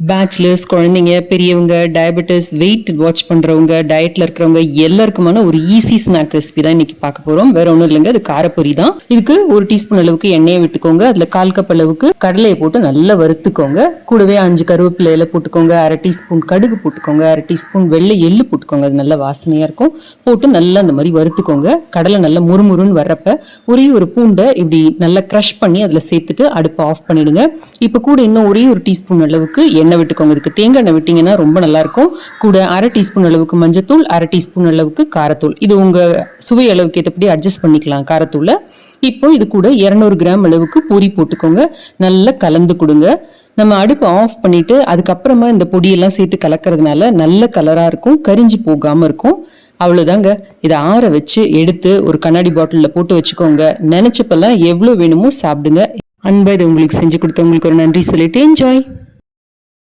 Bachelors, குழந்தைங்க, பெரியவங்க, diabetes, wait watch பண்றவங்க, டயட்ல இருக்கிறவங்க எல்லாருக்குமான ஒரு ஈஸி ஸ்நாக் ரெசிபி தான் இன்னைக்கு பார்க்க போறோம். வேற ஒன்றும் இல்லைங்க, அது காரப்பொரி தான். இதுக்கு 1 டீஸ்பூன் அளவுக்கு எண்ணெயை விட்டுக்கோங்க. அதுல 1/4 கப் அளவுக்கு கடலையை போட்டு நல்லா வறுத்துக்கோங்க. கூடவே 5 கருவேப்பிலை இலை போட்டுக்கோங்க. 1/2 டீஸ்பூன் கடுகு போட்டுக்கோங்க. 1/2 டீஸ்பூன் வெள்ளை எள்ளு போட்டுக்கோங்க. அது நல்லா வாசனையா இருக்கும். போட்டு நல்லா அந்த மாதிரி வறுத்துக்கோங்க. கடலை நல்லா முறுமுறுன்னு வர்றப்ப ஒரே ஒரு பூண்டை இப்படி நல்லா க்ரஷ் பண்ணி அதுல சேர்த்துட்டு அடுப்பை ஆஃப் பண்ணிடுங்க. இப்ப கூட இன்னும் ஒரே ஒரு டீஸ்பூன் அளவுக்கு எண்ணெய் விட்டுக்கோங்க. இதுக்கு தேங்காய் எண்ணெய் விட்டீங்கன்னா ரொம்ப நல்லா இருக்கும். கூட 1/2 டீஸ்பூன் அளவுக்கு மஞ்சத்தூள், 1/2 டீஸ்பூன் அளவுக்கு காரத்தூள். இது உங்க சுவை அளவுக்கு ஏற்றபடி அட்ஜஸ்ட் பண்ணிக்கலாம் காரத்தூளை. இப்போ இது கூட 200 கிராம் அளவுக்கு பூரி போட்டுக்கோங்க. நல்லா கலந்து கொடுங்க. நம்ம அடுப்பை ஆஃப் பண்ணிட்டு அதுக்கப்புறமா இந்த பொடியெல்லாம் சேர்த்து கலக்கிறதுனால நல்ல கலரா இருக்கும், கரிஞ்சு போகாம இருக்கும். அவ்வளவுதாங்க. இதை ஆற வச்சு எடுத்து ஒரு கண்ணாடி பாட்டில்ல போட்டு வச்சுக்கோங்க. நினைச்சப்பெல்லாம் எவ்வளவு வேணுமோ சாப்பிடுங்க. அன்பா இதை உங்களுக்கு செஞ்சு கொடுத்தவங்களுக்கு ஒரு நன்றி சொல்லிட்டு என்ஜாய்.